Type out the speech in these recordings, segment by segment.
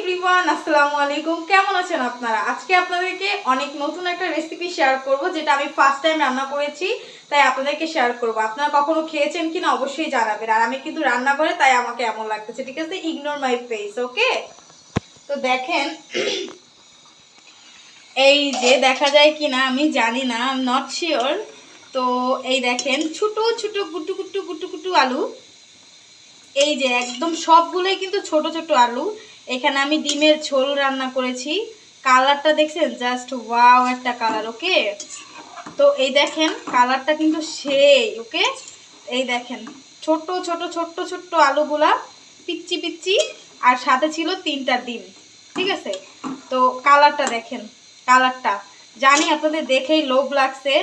Everyone, আসসালামু আলাইকুম। কেমন আছেন আপনারা? আজকে আপনাদেরকে অনেক নতুন একটা রেসিপি শেয়ার করব, যেটা আমি ফার্স্ট টাইম রান্না করেছি, তাই আপনাদেরকে শেয়ার করব। আপনারা কখনো খেয়েছেন কিনা অবশ্যই জানাবেন। আর আমি কিন্তু রান্না করে তাই আমাকে এমন লাগতেছে, ঠিক আছে? ইগনোর মাই ফেস, ওকে? তো দেখেন, এই যে দেখা যায় কিনা আমি জানি না, আই এম নট শিওর। তো এই দেখেন, ছোট ছোট গুটু গুটু গুটু গুটু আলু। এই যে একদম সবগুলোই কিন্তু ছোট ছোট আলু। এখানে আমি ডিমের ঝোল রান্না করেছি। কালারটা দেখছেন? জাস্ট ওয়াও একটা কালার, ওকে? তো এই দেখেন কালারটা কিন্তু সেই, ওকে? এই দেখেন ছোট ছোট ছোট্ট ছোট্ট আলুগুলা পিচ্চি পিচ্চি, আর সাথে ছিল 3টা ডিম, ঠিক আছে? তো কালারটা দেখেন, কালারটা জানি আপনাদের দেখেই লোভ লাগছে,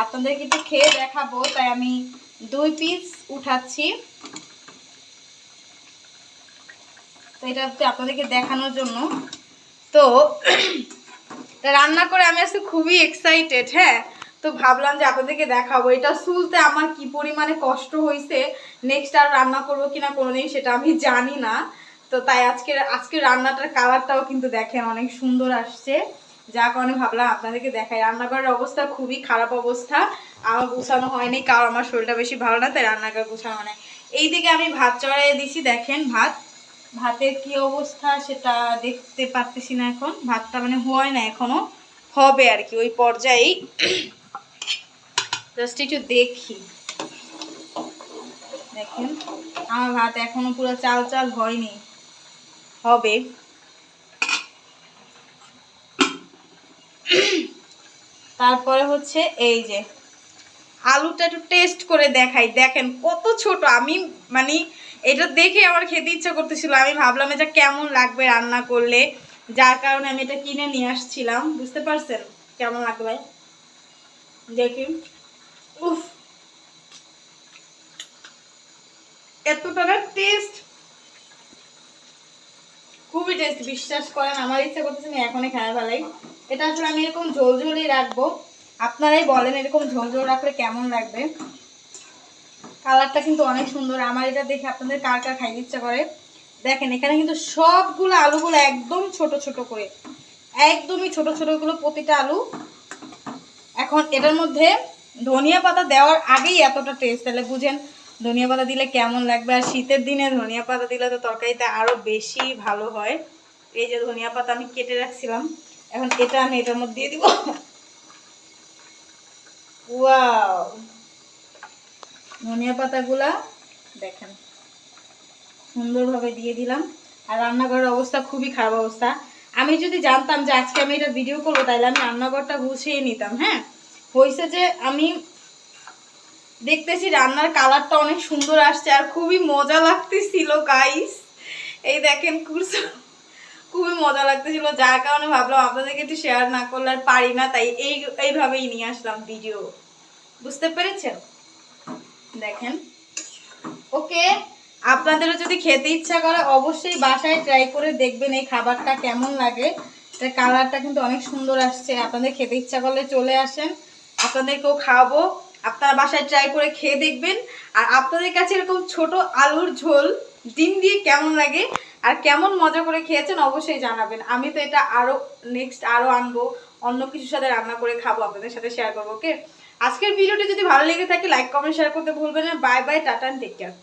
আপনাদের কিন্তু খেয়ে দেখাবো, তাই আমি 2 পিস উঠাচ্ছি। তো এটা হচ্ছে আপনাদেরকে দেখানোর জন্য। তো রান্না করে আমি আজকে খুবই এক্সাইটেড, হ্যাঁ। তো ভাবলাম যে আপনাদেরকে দেখাবো এটা সুলতে আমার কি পরিমাণে কষ্ট হয়েছে। নেক্সট আর রান্না করবো কিনা কোনোদিন সেটা আমি জানি না। তো তাই আজকে রান্নাটার কালারটাও কিন্তু দেখেন অনেক সুন্দর আসছে, যার কারণে ভাবলাম আপনাদেরকে দেখাই। রান্নাঘরের অবস্থা খুবই খারাপ অবস্থা, আমার গুছানো হয়নি, কারণ আমার শরীরটা বেশি ভালো না, তাই রান্নাঘর গুছানো হয়। এইদিকে আমি ভাত চড়াইয়ে দিছি, দেখেন ভাতের কি অবস্থা সেটা দেখতে পারতেছি না এখন। ভাতটা মানে হয় না এখনো, হবে আর কি ওই পর্যায়েই। জাস্ট একটু দেখি, দেখেন আমার ভাত এখনো পুরো চাল চাল হয়নি, হবে। তারপরে হচ্ছে এই যে আলুটা একটু টেস্ট করে দেখাই, দেখেন কত ছোট। আমি মানে এটা দেখে আমার খেতে ইচ্ছা করতেছিল, আমি ভাবলাম এটা কেমন লাগবে রান্না করলে, যার কারণে আমি এটা কিনে নিয়ে আসছিলাম। বুঝতে পারছেন কেমন লাগবে? দেখি, উফ, এতটা টেস্ট, খুবই টেস্ট। বিশ্বাস করেন আমার ইচ্ছা করতেছে আমি এখনই খাওয়া ভালাই। এটা আসলে আমি এরকম ঝোল ঝোলই রাখবো, আপনারাই বলেন এরকম ঝোল ঝোল রাখলে কেমন লাগবে। কালারটা কিন্তু অনেক সুন্দর, আমার এটা দেখে আপনাদের কার কার খাইতে ইচ্ছা করে। দেখেন এখানে কিন্তু সবগুলো আলুগুলো একদম ছোট ছোট করে, একদমই ছোট ছোটগুলো প্রতিটা আলু। এখন এটার মধ্যে ধনিয়া পাতা দেওয়ার আগেই এতটা টেস্ট, তাহলে বুঝেন ধনিয়া পাতা দিলে কেমন লাগবে। আর শীতের দিনে ধনিয়া পাতা দিলে তো তরকারিতে আরও বেশি ভালো হয়। এই যে ধনিয়া পাতা আমি কেটে রাখছিলাম, এখন এটা আমি এটার মধ্যে দিয়ে দিব। ওয়াও, ধনিয়া পাতাগুলা দেখেন সুন্দরভাবে দিয়ে দিলাম। আর রান্নাঘরের অবস্থা খুবই খারাপ অবস্থা। আমি যদি জানতাম যে আজকে আমি এটা ভিডিও করবো, তাহলে আমি রান্নাঘরটা গুছিয়ে নিতাম। হ্যাঁ, হয়েছে যে আমি দেখতেছি রান্নার কালারটা অনেক সুন্দর আসছে আর খুবই মজা লাগতেছিল গাইস। এই দেখেন খুবই মজা লাগতেছিল, যার কারণে ভাবলাম আপনাদেরকে একটু শেয়ার না করলে আর পারি না, তাই এইভাবেই নিয়ে আসলাম ভিডিও। বুঝতে পেরেছেন? দেখেন, ওকে? আপনাদেরও যদি খেতে ইচ্ছা করে অবশ্যই বাসায় ট্রাই করে দেখবেন এই খাবারটা কেমন লাগে। এটার কালারটা কিন্তু অনেক সুন্দর আসছে। আপনাদের খেতে ইচ্ছা করলে চলে আসেন, আপনাদেরকেও খাওয়াবো। আপনারা বাসায় ট্রাই করে খেয়ে দেখবেন। আর আপনাদের কাছে এরকম ছোট আলুর ঝোল ডিম দিয়ে কেমন লাগে আর কেমন মজা করে খেয়েছেন অবশ্যই জানাবেন। আমি তো এটা নেক্সট আরও আনবো, অন্য কিছুর সাথে রান্না করে খাবো, আপনাদের সাথে শেয়ার করবো, ওকে? আজকের ভিডিওটি যদি ভালো লেগে থাকে লাইক কমেন্ট শেয়ার করতে ভুলবেন না। Bye bye, tata, take care.